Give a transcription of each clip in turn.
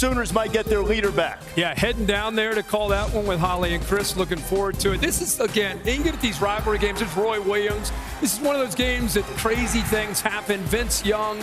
Sooners might get their leader back. Yeah, heading down there to call that one with Holly and Chris. Looking forward to it. This is, again, you get at these rivalry games. There's Roy Williams. This is one of those games that crazy things happen. Vince Young,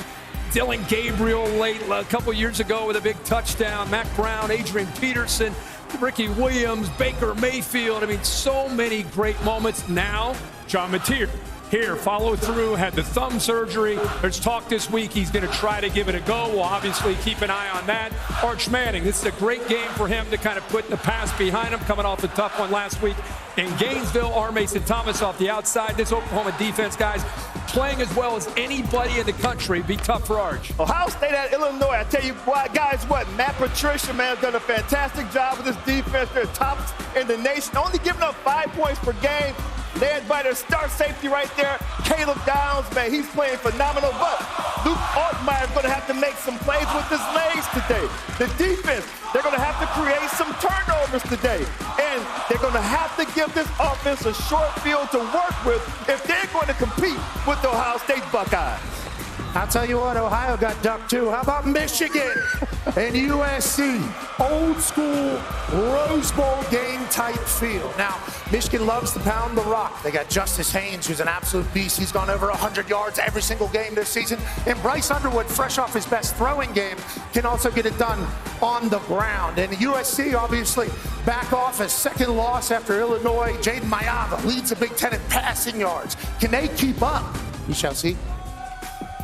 Dylan Gabriel late a couple years ago with a big touchdown. Mac Brown, Adrian Peterson, Ricky Williams, Baker Mayfield. I mean, so many great moments. Now, John Mateer. Here, follow through, had the thumb surgery. There's talk this week he's going to try to give it a go. We'll obviously keep an eye on that. Arch Manning, this is a great game for him to kind of put the past behind him, coming off a tough one last week in Gainesville. R. Mason Thomas off the outside. This Oklahoma defense, guys, playing as well as anybody in the country. Be tough for Arch. Ohio State at Illinois. I tell you what, guys, Matt Patricia, man, has done a fantastic job with this defense. They're tops in the nation, only giving up 5 points per game. They had by their star safety right there, Caleb Downs, man, he's playing phenomenal. But Luke Altmaier's going to have to make some plays with his legs today. The defense, they're going to have to create some turnovers today. And they're going to have to give this offense a short field to work with if they're going to compete with the Ohio State Buckeyes. I'll tell you what, Ohio got ducked too. How about Michigan and USC? Old school Rose Bowl game type feel. Now, Michigan loves to pound the rock. They got Justice Haynes, who's an absolute beast. He's gone over 100 yards every single game this season. And Bryce Underwood, fresh off his best throwing game, can also get it done on the ground. And USC, obviously, back off a second loss after Illinois. Jaden Mayava leads the Big Ten in passing yards. Can they keep up? We shall see.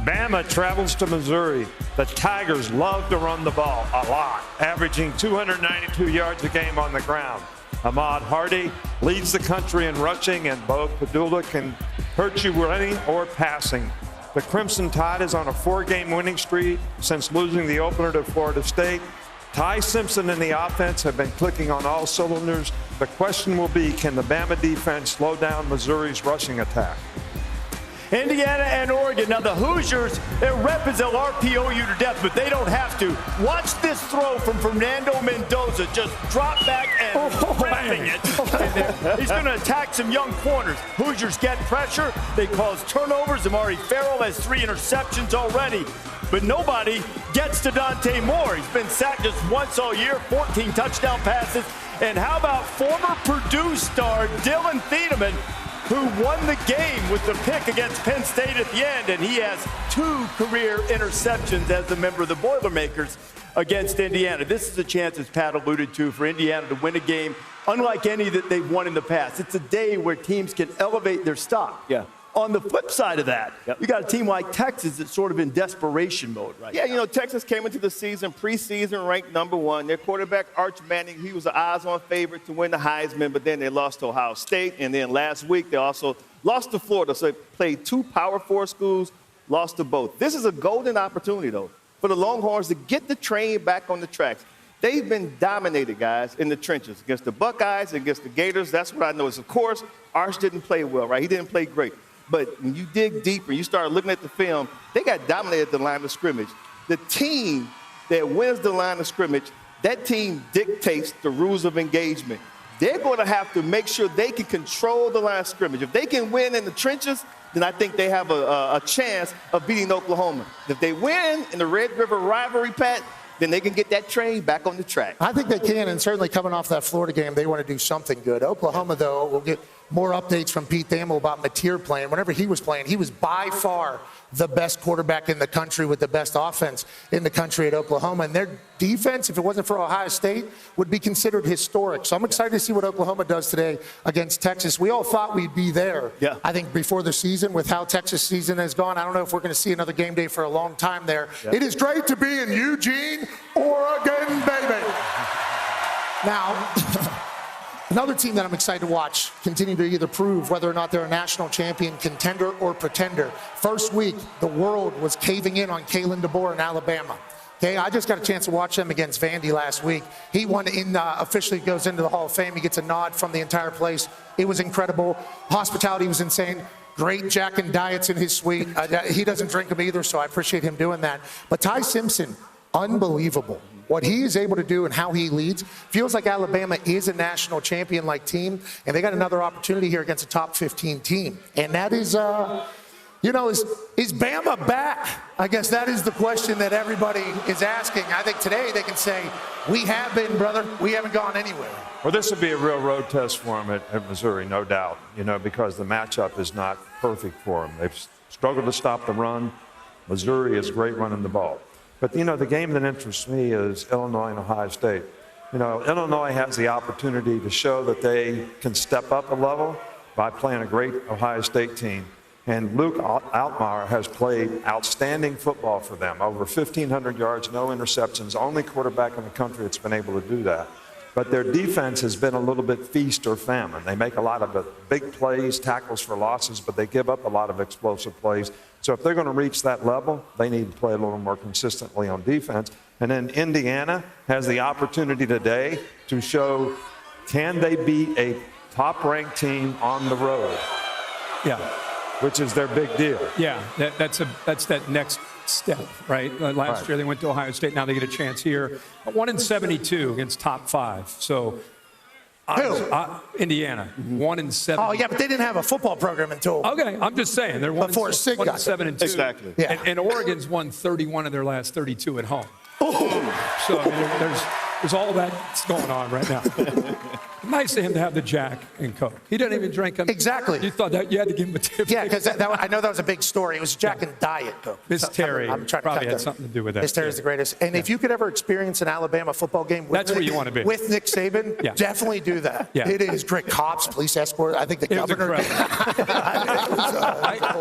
Bama travels to Missouri. The Tigers love to run the ball a lot, averaging 292 yards a game on the ground. Ahmad Hardy leads the country in rushing, and Bo Padula can hurt you running or passing. The Crimson Tide is on a 4-game winning streak since losing the opener to Florida State. Ty Simpson and the offense have been clicking on all cylinders. The question will be, can the Bama defense slow down Missouri's rushing attack? Indiana and Oregon. Now, the Hoosiers, their rep is they'll RPO you to death, but they don't have to. Watch this throw from Fernando Mendoza. Just drop back and repping it. He's going to attack some young corners. Hoosiers get pressure. They cause turnovers. Amari Farrell has 3 interceptions already. But nobody gets to Dante Moore. He's been sacked just once all year, 14 touchdown passes. And how about former Purdue star Dylan Thiedemann, who won the game with the pick against Penn State at the end, and he has 2 career interceptions as a member of the Boilermakers against Indiana. This is a chance, as Pat alluded to, for Indiana to win a game unlike any that they've won in the past. It's a day where teams can elevate their stock. Yeah. On the flip side of that, you got a team like Texas that's sort of in desperation mode right now. You know, Texas came into the season preseason ranked #1. Their quarterback, Arch Manning, he was an odds-on favorite to win the Heisman, but then they lost to Ohio State. And then last week, they also lost to Florida. So they played 2 Power 4 schools, lost to both. This is a golden opportunity, though, for the Longhorns to get the train back on the tracks. They've been dominated, guys, in the trenches against the Buckeyes, against the Gators. That's what I know. Of course, Arch didn't play well, right? He didn't play great. But when you dig deeper, you start looking at the film, they got dominated at the line of scrimmage. The team that wins the line of scrimmage, that team dictates the rules of engagement. They're going to have to make sure they can control the line of scrimmage. If they can win in the trenches, then I think they have a chance of beating Oklahoma. If they win in the Red River rivalry, Pat, then they can get that train back on the track. I think they can, and certainly coming off that Florida game, they want to do something good. Oklahoma, though, will get more updates from Pete Thamel about Mateer playing. Whenever he was playing, he was by far the best quarterback in the country with the best offense in the country at Oklahoma. And their defense, if it wasn't for Ohio State, would be considered historic. So I'm excited to see what Oklahoma does today against Texas. We all thought we'd be there, I think, before the season with how Texas season has gone. I don't know if we're going to see another game day for a long time there. It is great to be in Eugene, Oregon, baby. Now, another team that I'm excited to watch continue to either prove whether or not they're a national champion, contender, or pretender. First week, the world was caving in on Kalen DeBoer in Alabama. Okay, I just got a chance to watch him against Vandy last week. He won officially goes into the Hall of Fame. He gets a nod from the entire place. It was incredible. Hospitality was insane. Great Jack and Diets in his suite. He doesn't drink them either, so I appreciate him doing that. But Ty Simpson, unbelievable. What he is able to do and how he leads, feels like Alabama is a national champion-like team, and they got another opportunity here against a top 15 team. And that is You know, is Bama back? I guess that is the question that everybody is asking. I think today they can say, we have been, brother. We haven't gone anywhere. Well, this would be a real road test for them at Missouri, no doubt, because the matchup is not perfect for them. They've struggled to stop the run. Missouri is great running the ball. But, the game that interests me is Illinois and Ohio State. Illinois has the opportunity to show that they can step up a level by playing a great Ohio State team. And Luke Altmaier has played outstanding football for them. Over 1,500 yards, no interceptions, only quarterback in the country that's been able to do that. But their defense has been a little bit feast or famine. They make a lot of big plays, tackles for losses, but they give up a lot of explosive plays. So if they're going to reach that level, they need to play a little more consistently on defense. And then Indiana has the opportunity today to show, can they beat a top-ranked team on the road? Yeah. Which is their big deal. Yeah, that's that next step, right? Last year they went to Ohio State. Now they get a chance here. 1-72 against top 5. So Indiana, 1-7. Oh yeah, but they didn't have a football program until. Okay, I'm just saying they're 1-7-2. Exactly. Yeah. And Oregon's won 31 of their last 32 at home. Oh. So there's all that's going on right now. Nice of him to have the Jack and Coke. He doesn't even drink them. Exactly. You thought that you had to give him a tip. Yeah, because I know that was a big story. It was Jack and Diet Coke. Miss Terry I'm trying to probably had that. something to do with that. Miss Terry's the greatest. And if you could ever experience an Alabama football game with That's where you want to be. With Nick Saban, definitely do that. Yeah. It is great. Cops, police escort. I think the governor.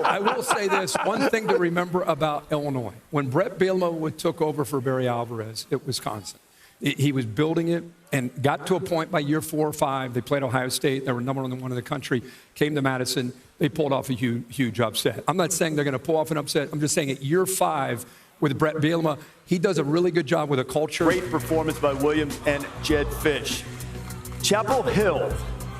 I will say this. One thing to remember about Illinois. When Brett Bielema took over for Barry Alvarez at Wisconsin, he was building it and got to a point by year 4 or 5. They played Ohio State. They were number 1 in the country. Came to Madison. They pulled off a huge upset. I'm not saying they're going to pull off an upset. I'm just saying at year 5 with Brett Bielema, he does a really good job with a culture. Great performance by Williams and Jed Fish. Chapel Hill.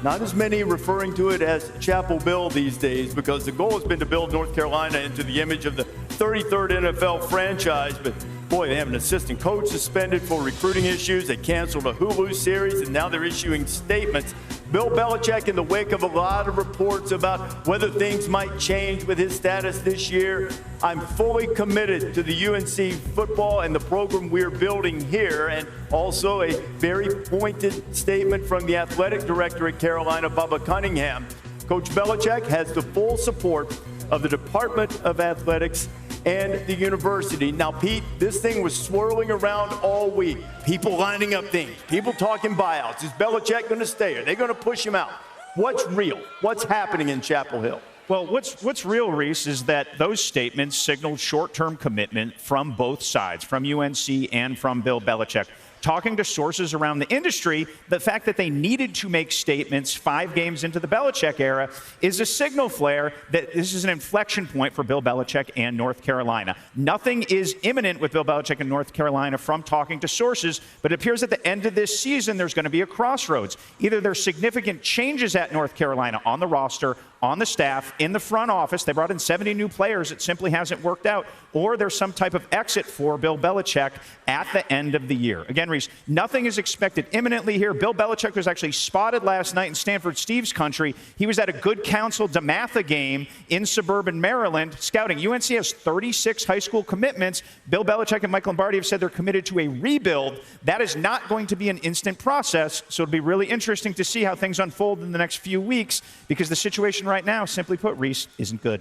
Not as many referring to it as Chapel Bill these days because the goal has been to build North Carolina into the image of the 33rd NFL franchise. But boy, they have an assistant coach suspended for recruiting issues. They canceled a Hulu series, and now they're issuing statements. Bill Belichick, in the wake of a lot of reports about whether things might change with his status this year, I'm fully committed to the UNC football and the program we're building here. And also a very pointed statement from the athletic director at Carolina, Bubba Cunningham. Coach Belichick has the full support of the Department of Athletics and the university. Now, Pete, this thing was swirling around all week. People lining up things. People talking buyouts. Is Belichick going to stay? Are they going to push him out? What's real? What's happening in Chapel Hill? Well, what's real, Rece, is that those statements signaled short-term commitment from both sides, from UNC and from Bill Belichick. Talking to sources around the industry, the fact that they needed to make statements 5 games into the Belichick era is a signal flare that this is an inflection point for Bill Belichick and North Carolina. Nothing is imminent with Bill Belichick and North Carolina from talking to sources, but it appears at the end of this season there's going to be a crossroads. Either there's significant changes at North Carolina on the roster, on the staff, in the front office. They brought in 70 new players. It simply hasn't worked out. Or there's some type of exit for Bill Belichick at the end of the year. Again, Rece, nothing is expected imminently here. Bill Belichick was actually spotted last night in Stanford Steve's country. He was at a Good Counsel DeMatha game in suburban Maryland scouting. UNC has 36 high school commitments. Bill Belichick and Mike Lombardi have said they're committed to a rebuild. That is not going to be an instant process, so it'll be really interesting to see how things unfold in the next few weeks because the situation right now, simply put, Rece, isn't good.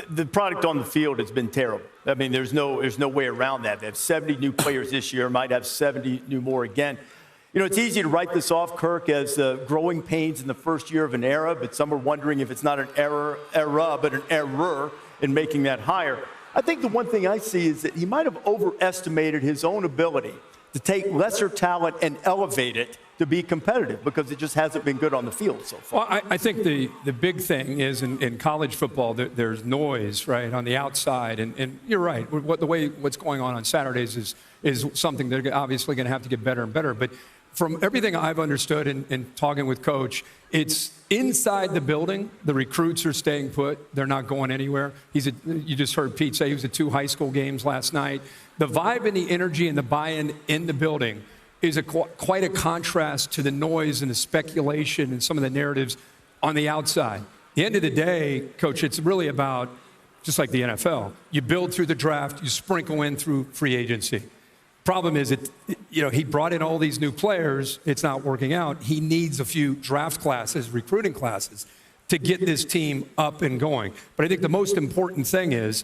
The product on the field has been terrible. I mean, there's no way around that. They have 70 new players this year, might have 70 new more again. You know, it's easy to write this off, Kirk, as growing pains in the first year of an era, but some are wondering if it's not an era, but an error in making that hire. I think the one thing I see is that he might have overestimated his own ability to take lesser talent and elevate it to be competitive because it just hasn't been good on the field so far. Well, I think the big thing is in college football, there's noise, right, on the outside. And you're right. What's going on Saturdays is something they're obviously going to have to get better and better. But from everything I've understood in talking with Coach, it's inside the building. The recruits are staying put. They're not going anywhere. You just heard Pete say he was at 2 high school games last night. The vibe and the energy and the buy-in in the building is quite a contrast to the noise and the speculation and some of the narratives on the outside. At the end of the day, Coach, it's really about just like the NFL. You build through the draft, you sprinkle in through free agency. Problem is, he brought in all these new players. It's not working out. He needs a few draft classes, recruiting classes, to get this team up and going. But I think the most important thing is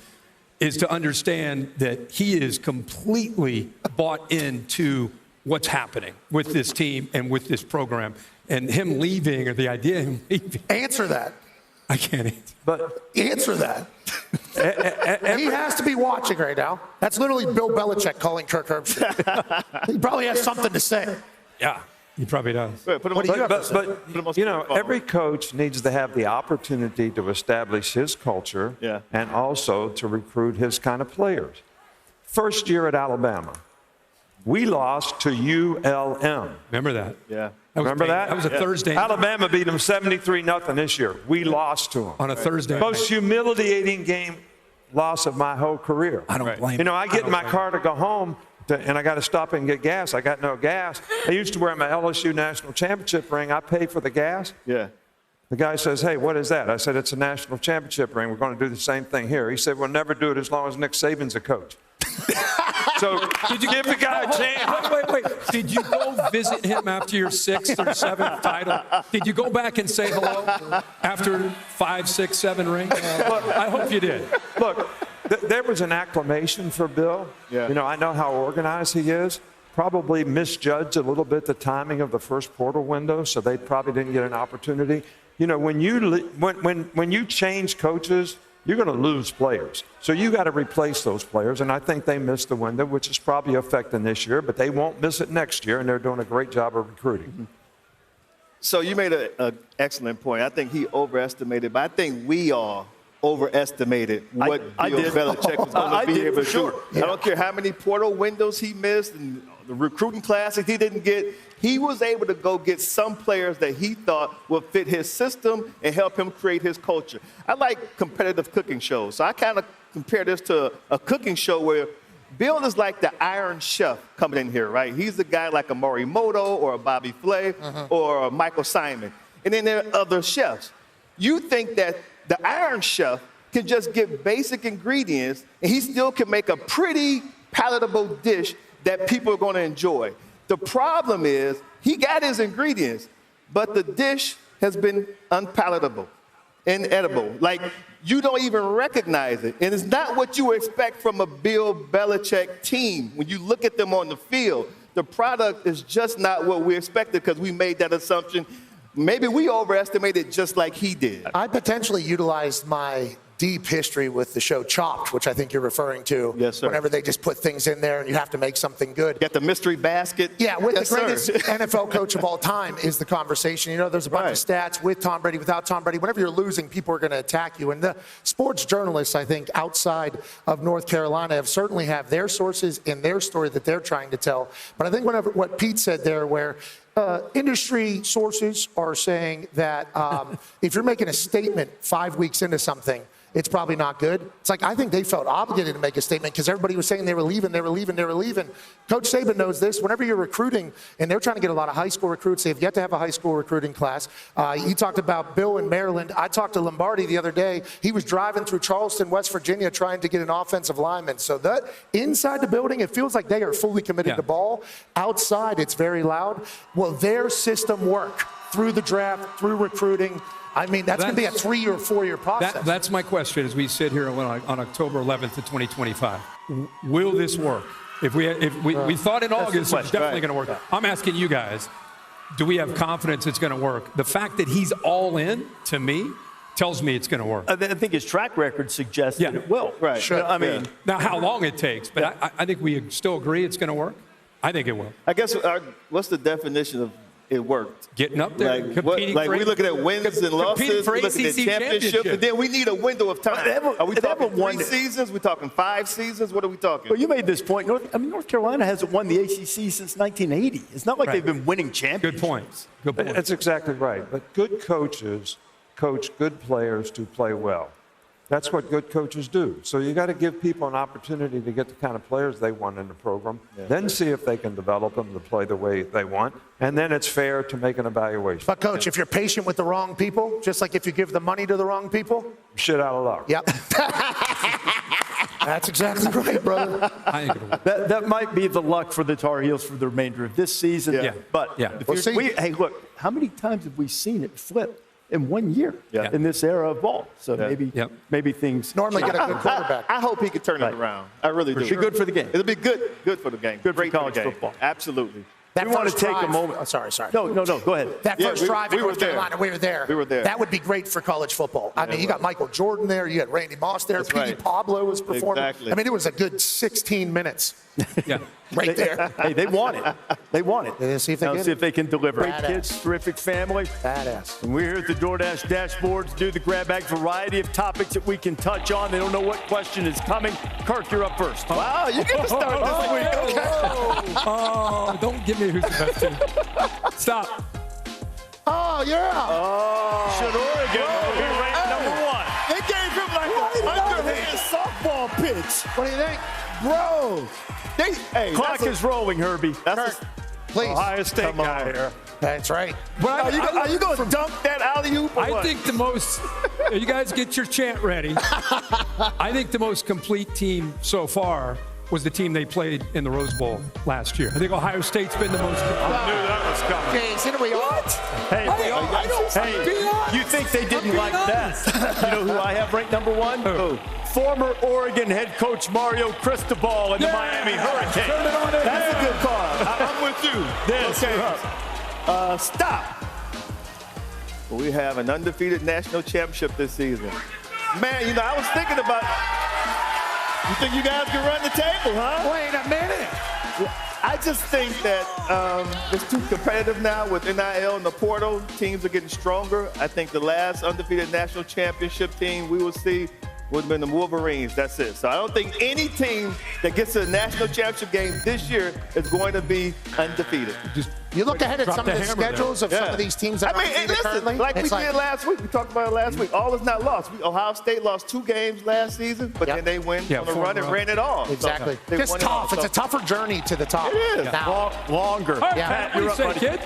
to understand that he is completely bought into what's happening with this team and with this program. And him leaving, or the idea of him leaving. Answer that. I can't answer. But answer that. He has to be watching right now. That's literally Bill Belichick calling Kirk Herbstreit. He probably has something to say. Yeah, he probably does. What do you have to say? But every coach needs to have the opportunity to establish his culture and also to recruit his kind of players. First year at Alabama, we lost to ULM. Remember that? Yeah. Remember that? That was a Thursday. Alabama beat them 73-0 this year. We lost to them. On a Thursday. Most humiliating game loss of my whole career. I don't blame you. I get in my car to go home, and I got to stop and get gas. I got no gas. I used to wear my LSU national championship ring. I pay for the gas. Yeah. The guy says, hey, what is that? I said, it's a national championship ring. We're going to do the same thing here. He said, we'll never do it as long as Nick Saban's a coach. So did you give the guy a chance? Wait. Did you go visit him after your 6th or 7th title? Did you go back and say hello after 5, 6, 7 rings? I hope you did. Look, there was an acclamation for Bill. Yeah. I know how organized he is. Probably misjudged a little bit the timing of the first portal window, so they probably didn't get an opportunity. When you change coaches, you're going to lose players. So you got to replace those players, and I think they missed the window, which is probably affecting this year, but they won't miss it next year, and they're doing a great job of recruiting. So you made an excellent point. I think he overestimated, but I think we all overestimated what Bill Belichick was going to be able to do. I don't care how many portal windows he missed and the recruiting classes he didn't get. He was able to go get some players that he thought would fit his system and help him create his culture. I like competitive cooking shows. So I kind of compare this to a cooking show where Bill is like the Iron Chef coming in here, right? He's the guy like a Morimoto or a Bobby Flay or a Michael Simon. And then there are other chefs. You think that the Iron Chef can just get basic ingredients and he still can make a pretty palatable dish that people are going to enjoy. The problem is he got his ingredients, but the dish has been unpalatable, inedible. Like, you don't even recognize it. And it's not what you expect from a Bill Belichick team. When you look at them on the field, the product is just not what we expected because we made that assumption. Maybe we overestimated just like he did. I potentially utilized my deep history with the show Chopped, which I think you're referring to. Yes, sir. Whenever they just put things in there and you have to make something good. Got the mystery basket. Yeah, with Yes, the greatest sir. NFL coach of all time is the conversation. There's a bunch of stats with Tom Brady, without Tom Brady. Whenever you're losing, people are going to attack you. And the sports journalists, I think, outside of North Carolina certainly have their sources in their story that they're trying to tell. But I think what Pete said there, where industry sources are saying that if you're making a statement 5 weeks into something, it's probably not good. It's like, I think they felt obligated to make a statement because everybody was saying they were leaving. Coach Saban knows this. Whenever you're recruiting, and they're trying to get a lot of high school recruits, they've yet to have a high school recruiting class. You talked about Bill in Maryland. I talked to Lombardi the other day. He was driving through Charleston, West Virginia, trying to get an offensive lineman. So that inside the building, it feels like they are fully committed to ball. Outside, it's very loud. Will their system work through the draft, through recruiting? I mean, that's going to be a 3 or 4 year process. That's my question as we sit here on October 11th of 2025. Will this work? If we thought in August it was definitely going to work. I'm asking you guys, do we have confidence it's going to work? The fact that he's all in, to me, tells me it's going to work. I think his track record suggests that it will. Right. Sure. I mean, now how long it takes, but I think we still agree it's going to work. I think it will. I guess what's the definition of it worked? Getting up there, competing for we're looking at wins and losses, we're looking at championship, and then we need a window of time. Are we talking 3 seasons? We're talking 5 seasons? What are we talking? Well, you made this point. North Carolina hasn't won the ACC since 1980. It's not like they've been winning championships. Good point. That's exactly right. But good coaches coach good players to play well. That's what good coaches do. So you got to give people an opportunity to get the kind of players they want in the program, then see if they can develop them to play the way they want, and then it's fair to make an evaluation. But, Coach, if you're patient with the wrong people, just like if you give the money to the wrong people. Shit out of luck. Yep. That's exactly right, brother. That might be the luck for the Tar Heels for the remainder of this season. Yeah. But Hey, look, how many times have we seen it flip in 1 year in this era of ball? So maybe things normally get a good quarterback. I hope he can turn it around. I really do. It'll be good for the game. It'll be good for the game. Good for Great college the game. football. Absolutely. That we want to first take drive, a moment. Oh, sorry. No, go ahead. That first drive in North Carolina, we were there. We were there. That would be great for college football. I mean, you got Michael Jordan there. You had Randy Moss there. That's P.D. right. Pablo was performing. Exactly. I mean, it was a good 16 minutes. Yeah. Right there. Hey, they want it. They want it. Yeah, see if they Now get see it. if they can deliver. Badass. Great kids, terrific family. Badass. And we're here at the DoorDash dashboard to do the grab bag variety of topics that we can touch on. They don't know what question is coming. Kirk, you're up first. Wow, you get to start this week. Oh, don't give me who's the best team. Stop. Oh, yeah. Should Oregon be ranked number one? They gave him like an underhand softball pitch. What do you think? Bro. Clock is rolling, Herbie. Kirk, please. Ohio State guy here. That's right. Are you going to dunk that alley-oop or I what? think the most, you guys get your chant ready. I think the most complete team so far was the team they played in the Rose Bowl last year. I think Ohio State's been the most complete. I knew that was coming. Okay, so we what? Hey, you think they didn't like that? You know who I have ranked number one? Who? Former Oregon head coach Mario Cristobal and the Miami Hurricanes. That's a good call. I'm with you. Yes. Stop. We have an undefeated national championship this season. Man, I was thinking about, you think you guys can run the table, huh? Wait a minute. I just think that it's too competitive now with NIL and the portal. Teams are getting stronger. I think the last undefeated national championship team we will see would have been the Wolverines. That's it. So I don't think any team that gets to the national championship game this year is going to be undefeated. You look ahead at Drop some of the the hammer schedules of some of these teams that I mean, are hey, undefeated listen, currently. like we It's did last week. We talked about it last week. All is not lost. Ohio State lost 2 games last season, but then they went on a run and ran it all. Exactly. So they Just won it all. tough. It's a tougher journey to the top. It is. Now, Longer. All right, Yeah. Pat, what do you say, kid?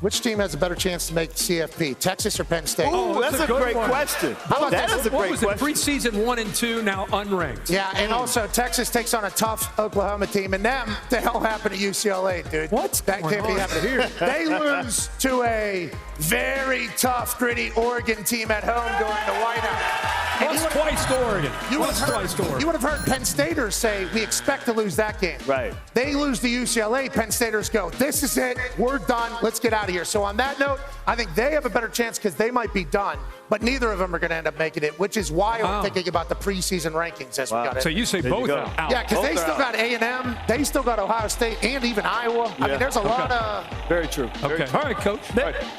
which team has a better chance to make CFP, Texas or Penn State? Ooh, that's a good great one. question. about That this? is a What great was it? question. Preseason 1 and 2, now unranked. Yeah, and also Texas takes on a tough Oklahoma team, and them, the hell happened to UCLA, dude? What's That going can't be on happening here? They lose to a very tough, gritty Oregon team at home during the whiteout. And Lost twice to Oregon. You would Lost twice to have Oregon. heard Penn Staters say, we expect to lose that game. Right. They lose to UCLA. Penn Staters go, this is it. We're done. Let's get out of here. So on that note, I think they have a better chance because they might be done. But neither of them are going to end up making it, which is why I'm thinking about the preseason rankings as we got it. So you say both are out. Yeah, because they Both are still out. got A&M. They still got Ohio State and even Iowa. I mean, there's a lot of... Very true. Okay. All right, Coach.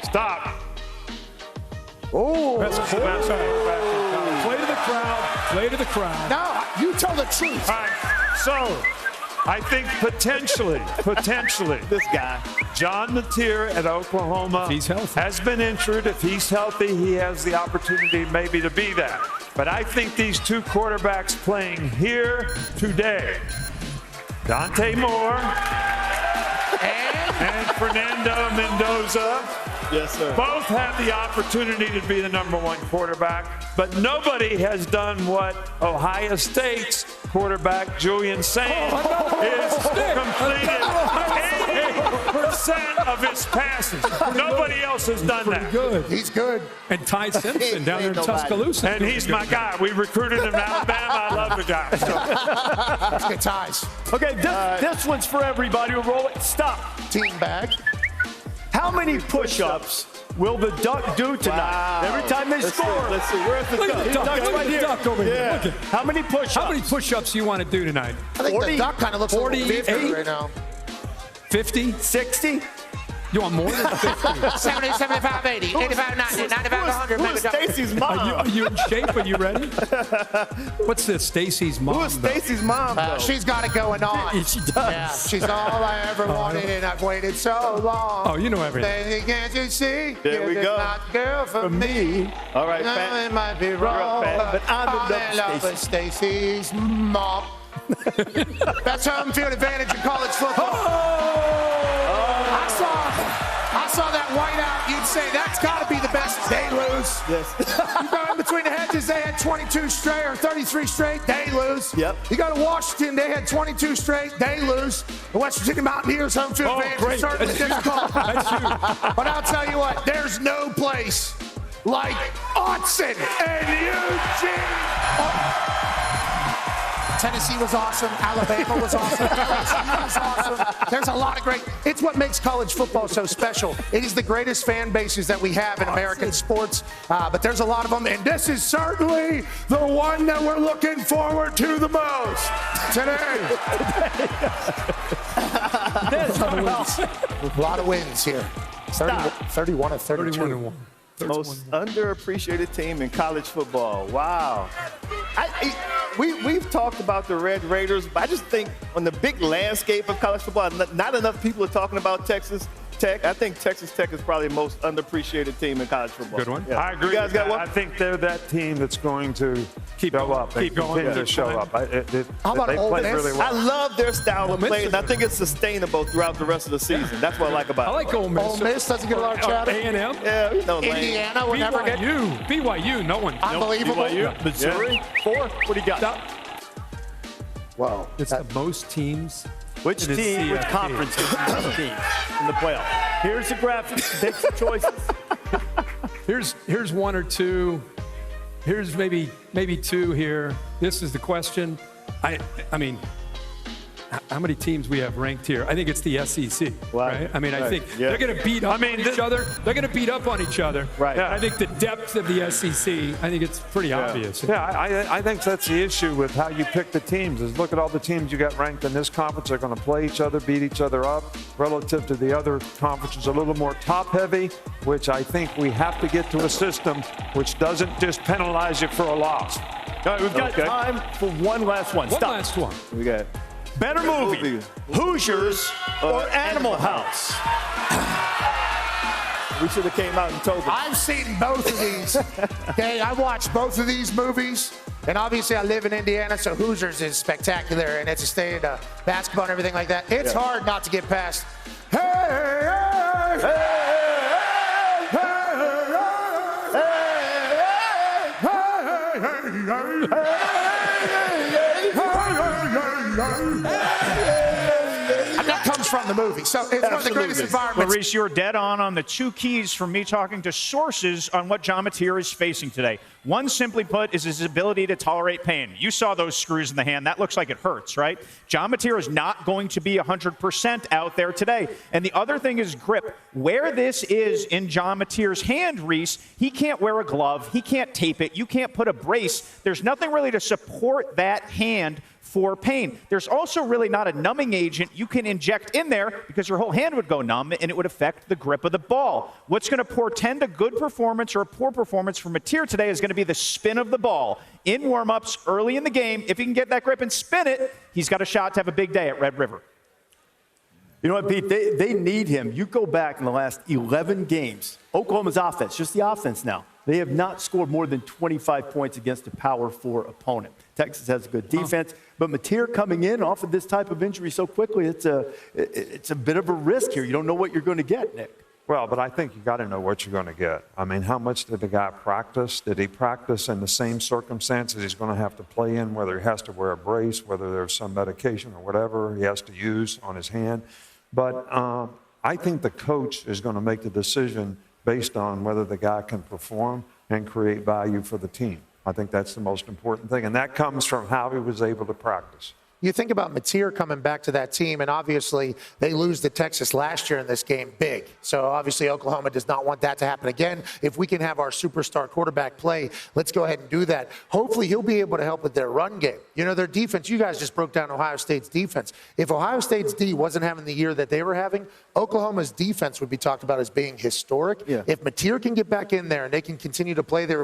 Stop. Oh, That's the best thing. Play to the crowd. Play to the crowd. no, you tell the truth. All right, so I think potentially, This guy. John Mateer at Oklahoma If he's healthy. has been injured. If he's healthy, he has the opportunity maybe to be that. But I think these two quarterbacks playing here today, Dante Moore and Fernando Mendoza, Yes, sir. both have the opportunity to be the number one quarterback, but nobody has done what Ohio State's quarterback, Julian Saint, is completed 80% of his passes. Nobody else has done that. Good. He's good. And Ty Simpson down there in Ain't nobody. Tuscaloosa. And he's my guy. We recruited him to Alabama. I love the guy. So, That's good ties. Okay, this one's for everybody. We'll roll it. Stop. Team bag. How many push-ups will the Duck do tonight? Wow. Every time they Let's score. see. Let's see. Where's the Look duck? at the duck. Duck's Look right at the here. duck over here. Yeah. Look at. How many push-ups? How many push-ups do you want to do tonight? I think 40, the duck kind of looks a little 48, different right now. 50? 60? You want more than 50? 70, 75, 80, 85, 90, 95, 100. Who is Stacy's mom? Are you in shape? Are you ready? What's this, Stacy's mom? Who is Stacy's mom, though? She's got it going on. She does. Yeah, she's all I ever wanted, and I've waited so long. Oh, you know everything. Can't you see? There we You're go. not the girl for me. All right, No, Pat. it might be wrong, Pat, but I'm in love with Stacy's mom. That's home field advantage in college football. I saw that whiteout. You'd say that's got to be the best. They lose. Yes. You go in between the hedges. They had 22 straight or 33 straight. They lose. Yep. You go to Washington. They had 22 straight. They lose. The West Virginia Mountaineers home field advantage is certainly difficult. That's huge. But I'll tell you what. There's no place like Autzen and Eugene. Tennessee was awesome. Alabama was awesome. LSU was awesome. There's a lot of great. It's what makes college football so special. It is the greatest fan bases that we have in American sports. But there's a lot of them, and this is certainly the one that we're looking forward to the most today. A lot of wins here. 31 of 32. 31-1. Most underappreciated team in college football. Wow. We've talked about the Red Raiders, but I just think on the big landscape of college football, not enough people are talking about Texas Tech. I think Texas Tech is probably the most underappreciated team in college football. Good one. Yeah. I agree. You guys got one? I think they're that team that's going to show up. Keep going. Continue to show up. How about they Ole play Miss? really well. I love their style of Miss play, is and I think it's sustainable throughout the rest of the season. That's what I like about it. I like Ole Miss. Ole Miss doesn't get a lot of chatter. A&M. Yeah, you know, Lane. Indiana will never get. BYU, no one. Unbelievable. Missouri, 4. What do you got? Well, It's the most teams. Which in the team, which CFP. conference is the most teams in the playoff? Here's the graphic. Take some choices. Here's one or two. Here's maybe two here. This is the question. I mean, how many teams we have ranked here? I think it's the SEC. Right? I mean, I think they're going to beat up on each other. They're going to beat up on each other. Right. Yeah. I think the depth of the SEC, I think it's pretty obvious. Yeah, I think that's the issue with how you pick the teams is look at all the teams you got ranked in this conference. They're going to play each other, beat each other up relative to the other conferences, a little more top-heavy, which I think we have to get to a system which doesn't just penalize you for a loss. All right, we've got time for one last one. One last one. We got Better movie, Hoosiers or Animal House? We should have came out and told them. I've seen both of these. Okay, I watched both of these movies, and obviously I live in Indiana, so Hoosiers is spectacular, and it's a state of basketball and everything like that. It's hard not to get past. Hey, hey, hey, hey, hey, hey. And that comes from the movie. So it's one of the greatest Well, environments. Rece, you're dead on the two keys from me talking to sources on what John Mateer is facing today. One, simply put, is his ability to tolerate pain. You saw those screws in the hand. That looks like it hurts, right? John Mateer is not going to be 100% out there today. And the other thing is grip. Where this is in John Mateer's hand, Rece, he can't wear a glove. He can't tape it. You can't put a brace. There's nothing really to support that hand for pain. There's also really not a numbing agent you can inject in there because your whole hand would go numb and it would affect the grip of the ball. What's going to portend a good performance or a poor performance for Mateer today is going to be the spin of the ball. In warm-ups, early in the game, if he can get that grip and spin it, he's got a shot to have a big day at Red River. You know what, Pete? They need him. You go back in the last 11 games, Oklahoma's offense, just the offense now, they have not scored more than 25 points against a Power 4 opponent. Texas has a good defense, but Mateer coming in off of this type of injury so quickly, it's a bit of a risk here. You don't know what you're going to get, Nick. Well, but I think you got to know what you're going to get. I mean, how much did the guy practice? Did he practice in the same circumstances he's going to have to play in, whether he has to wear a brace, whether there's some medication or whatever he has to use on his hand? But I think the coach is going to make the decision based on whether the guy can perform and create value for the team. I think that's the most important thing, and that comes from how he was able to practice. You think about Mateer coming back to that team, and obviously they lose to Texas last year in this game big. So obviously Oklahoma does not want that to happen again. If we can have our superstar quarterback play, let's go ahead and do that. Hopefully he'll be able to help with their run game. You know, their defense, you guys just broke down Ohio State's defense. If Ohio State's D wasn't having the year that they were having, Oklahoma's defense would be talked about as being historic. Yeah. If Mateer can get back in there and they can continue to play the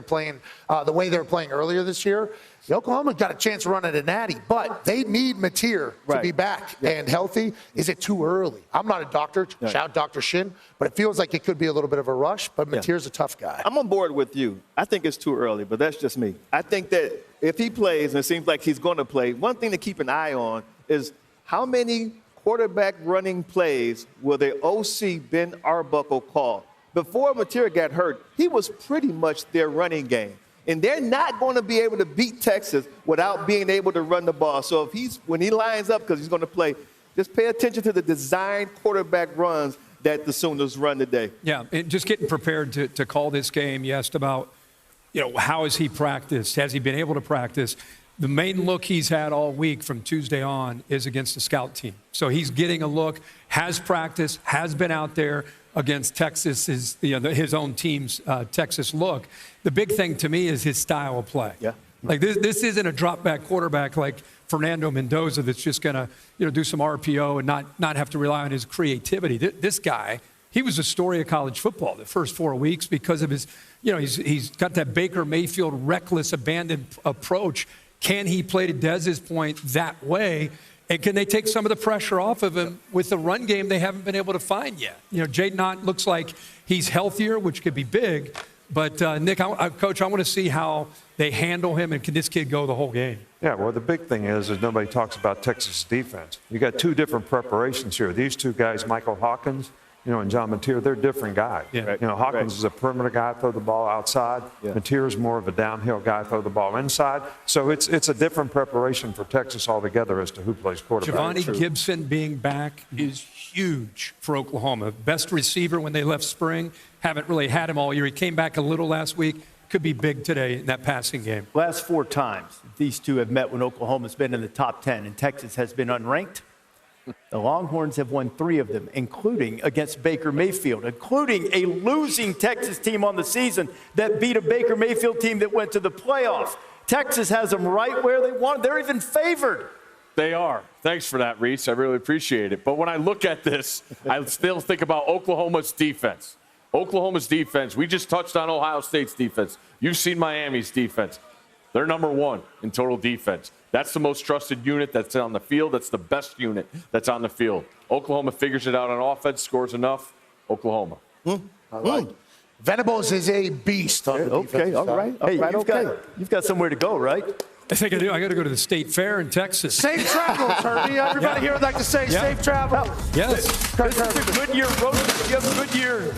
way they were playing earlier this year, Oklahoma got a chance of running a natty, but they need Mateer to be back and healthy. Is it too early? I'm not a doctor, shout Dr. Shin, but it feels like it could be a little bit of a rush, but Mateer's a tough guy. I'm on board with you. I think it's too early, but that's just me. I think that if he plays, and it seems like he's going to play, one thing to keep an eye on is how many quarterback running plays will the OC Ben Arbuckle call? Before Mateer got hurt, he was pretty much their running game. And they're not going to be able to beat Texas without being able to run the ball. So when he lines up, because he's going to play, just pay attention to the design quarterback runs that the Sooners run today. Yeah, and just getting prepared to call this game. You asked about, how has he practiced? Has he been able to practice? The main look he's had all week from Tuesday on is against the scout team. So he's getting a look, has practiced, has been out there against Texas, his own team's Texas look. The big thing to me is his style of play. Yeah. Like this isn't a drop-back quarterback like Fernando Mendoza that's just going to do some RPO and not have to rely on his creativity. This guy, he was a story of college football the first 4 weeks because of his, he's got that Baker Mayfield reckless, abandoned approach. Can he play to Dez's point that way? And can they take some of the pressure off of him with the run game they haven't been able to find yet? Jaden Ott looks like he's healthier, which could be big. But, Nick, Coach, I want to see how they handle him, and can this kid go the whole game? Yeah, well, the big thing is nobody talks about Texas defense. You got two different preparations here. These two guys, Michael Hawkins, and John Mateer, they're different guys. Yeah. Hawkins is a perimeter guy, throw the ball outside. Yeah. Mateer is more of a downhill guy, throw the ball inside. So it's a different preparation for Texas altogether as to who plays quarterback. Giovanni Gibson being back is huge for Oklahoma. Best receiver when they left spring. Haven't really had him all year. He came back a little last week. Could be big today in that passing game. Last 4 times these two have met when Oklahoma's been in the top 10 and Texas has been unranked. The Longhorns have won 3 of them, including against Baker Mayfield, including a losing Texas team on the season that beat a Baker Mayfield team that went to the playoffs. Texas has them right where they want. They're even favored. They are. Thanks for that, Rece. I really appreciate it. But when I look at this, I still think about Oklahoma's defense. Oklahoma's defense, we just touched on Ohio State's defense. You've seen Miami's defense. They're number 1 in total defense. That's the most trusted unit that's on the field. That's the best unit that's on the field. Oklahoma figures it out on offense, scores enough. Oklahoma. All right. Venables is a beast on the defense. Okay, all right. Hey, you've got somewhere to go, right? I think I do. I got to go to the State Fair in Texas. Safe travels, Herbie. Everybody here would like to say safe travel. Yes. This is a Goodyear road. You have a Goodyear.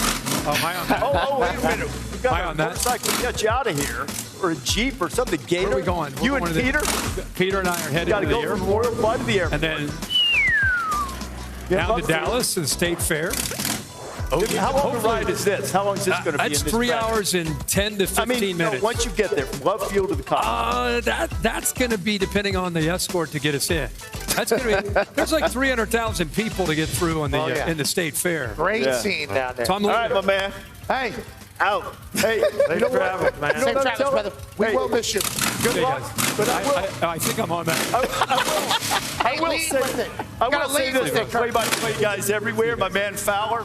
High on that. Wait a minute. We've got a motorcycle to get you out of here. Or a Jeep or something. Gator. Where are we going? You and Peter? Peter and I are headed to the airport. Got to go from Memorial Fly to the airport. And then down to Dallas to the State Fair. How long a ride is this? How long is this going to be? That's 3 hours and 10 to 15 minutes. Once you get there, from left field to the car. That's going to be depending on the escort to get us in. That's going to be. There's like 300,000 people to get through in the State Fair. Great scene down there. All right, my man. Hey. Out. Hey, safe travels, man. Safe travels, brother. We will miss you. Good luck. But I think I'm on that. I will say this to play-by-play guys everywhere. My man Fowler.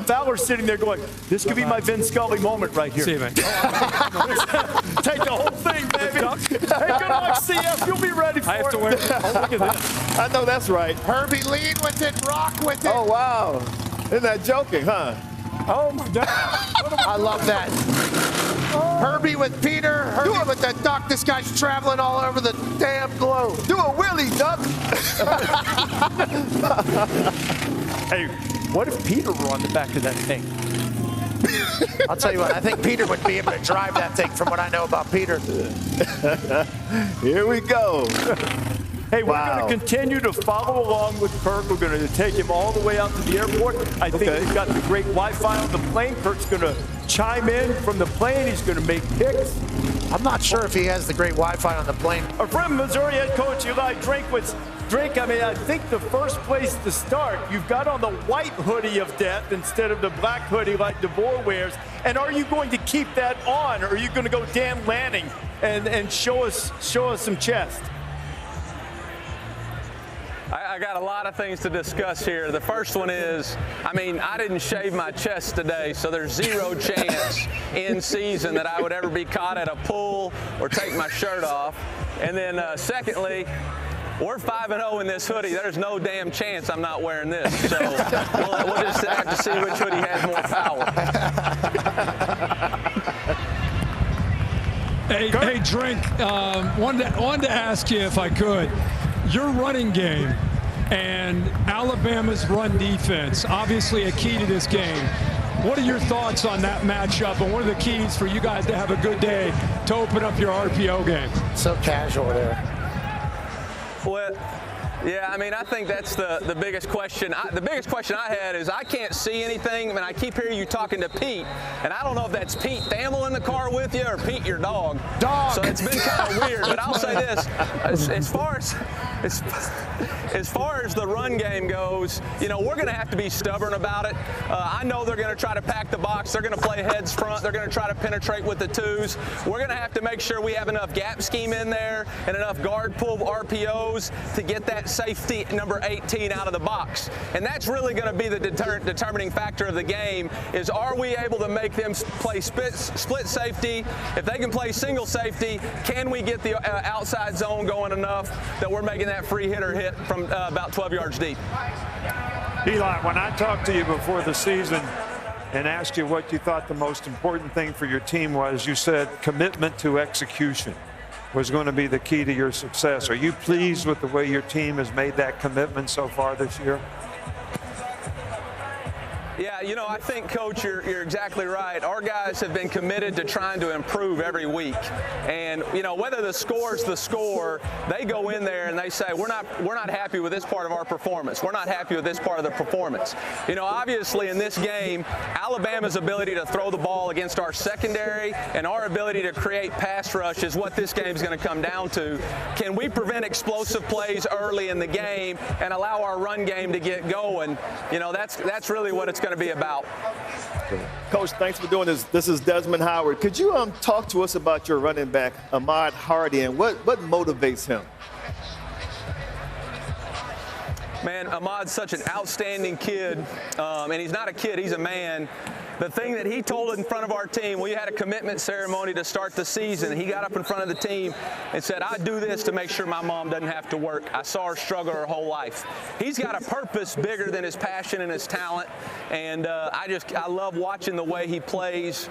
Fowler's sitting there going, this could be my Vin Scully moment right here. See you, man. Take the whole thing, baby. Hey, good luck, CF. You'll be ready for it. I have to wear it. Oh, look at this. I know that's right. Herbie, lean with it, rock with it. Oh, wow. Isn't that joking, huh? Oh, my God. I love that. Herbie with Peter. Herbie with the duck. This guy's traveling all over the damn globe. Do a wheelie, duck. Hey, what if Peter were on the back of that thing? I'll tell you what, I think Peter would be able to drive that thing from what I know about Peter. Here we go. Hey, we're going to continue to follow along with Kirk. We're going to take him all the way out to the airport. I think we've got the great Wi-Fi on the plane. Kirk's going to chime in from the plane. He's going to make picks. I'm not sure if he has the great Wi-Fi on the plane. Our friend Missouri head coach Eli Drinkwitz Drink, I mean, I think the first place to start, you've got on the white hoodie of death instead of the black hoodie like DeVore wears. And are you going to keep that on, or are you going to go Dan Lanning and show us some chest? I got a lot of things to discuss here. The first one is, I mean, I didn't shave my chest today, so there's zero chance in season that I would ever be caught at a pool or take my shirt off. And then secondly, we're 5-0 in this hoodie. There's no damn chance I'm not wearing this. So we'll just have to see which hoodie has more power. Hey, Drink, wanted to ask you if I could. Your running game and Alabama's run defense, obviously a key to this game. What are your thoughts on that matchup, and what are the keys for you guys to have a good day to open up your RPO game? So casual there. Well, yeah, I mean, I think that's the biggest question. The biggest question I had is I can't see anything. I mean, I keep hearing you talking to Pete, and I don't know if that's Pete Thamel in the car with you or Pete, your dog. So it's been kind of weird, but I'll say this. As far as the run game goes, you know, we're going to have to be stubborn about it. I know they're going to try to pack the box. They're going to play heads front. They're going to try to penetrate with the twos. We're going to have to make sure we have enough gap scheme in there and enough guard pull RPOs to get that safety number 18 out of the box. And that's really going to be the determining factor of the game is, are we able to make them play split safety? If they can play single safety, can we get the outside zone going enough that we're making that free hitter hit from about 12 yards deep? Eli, when I talked to you before the season and asked you what you thought the most important thing for your team was, you said commitment to execution was going to be the key to your success. Are you pleased with the way your team has made that commitment so far this year? Yeah, you know, I think, Coach, you're exactly right. Our guys have been committed to trying to improve every week. And, you know, whether the score's the score, they go in there and they say, we're not happy with this part of our performance. We're not happy with this part of the performance. You know, obviously in this game, Alabama's ability to throw the ball against our secondary and our ability to create pass rush is what this game's going to come down to. Can we prevent explosive plays early in the game and allow our run game to get going? You know, that's really what it's going to be about. Coach, thanks for doing this. This is Desmond Howard. Could you talk to us about your running back, Ahmad Hardy, and what motivates him? Man, Ahmad's such an outstanding kid, and he's not a kid, he's a man. The thing that he told in front of our team, we had a commitment ceremony to start the season. He got up in front of the team and said, I do this to make sure my mom doesn't have to work. I saw her struggle her whole life. He's got a purpose bigger than his passion and his talent, and I love watching the way he plays.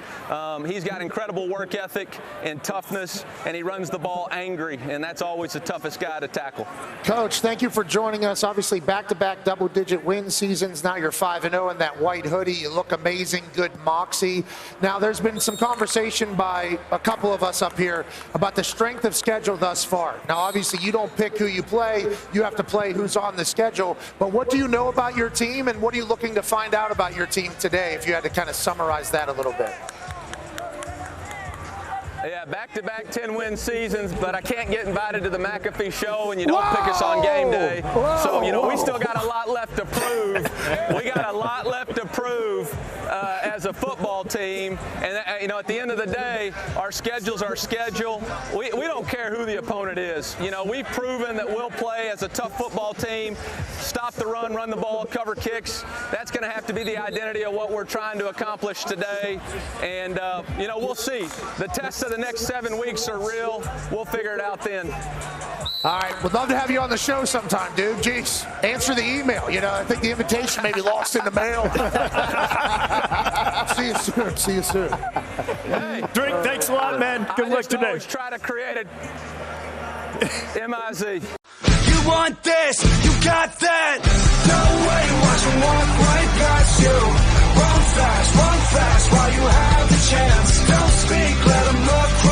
He's got incredible work ethic and toughness, and he runs the ball angry, and that's always the toughest guy to tackle. Coach, thank you for joining us. Obviously, back-to-back double-digit win seasons. Now you're 5-0 in that white hoodie. You look amazing. Good moxie. Now, there's been some conversation by a couple of us up here about the strength of schedule thus far. Now, obviously, you don't pick who you play. You have to play who's on the schedule. But what do you know about your team, and what are you looking to find out about your team today, if you had to kind of summarize that a little bit? Yeah, back-to-back 10-win seasons, but I can't get invited to the McAfee show, and you don't pick us on game day. So, you know, we still got a lot left to prove. We got a lot left to prove as a football team. And, you know, at the end of the day, our schedule's our schedule. We don't care who the opponent is. You know, we've proven that we'll play as a tough football team, stop the run the ball, cover kicks. That's going to have to be the identity of what we're trying to accomplish today. And, you know, we'll see. The test of the next 7 weeks are real. We'll figure it out then. All right, would love to have you on the show sometime, dude. Jeez, answer the email. You know, I think the invitation may be lost in the mail. See you soon. See you soon. Hey, Drink, thanks a lot, man. Good luck today. Always try to create a MIZ. You want this, you got that. No way, watch them walk right past you. Run fast while you have the chance. Don't speak, let them look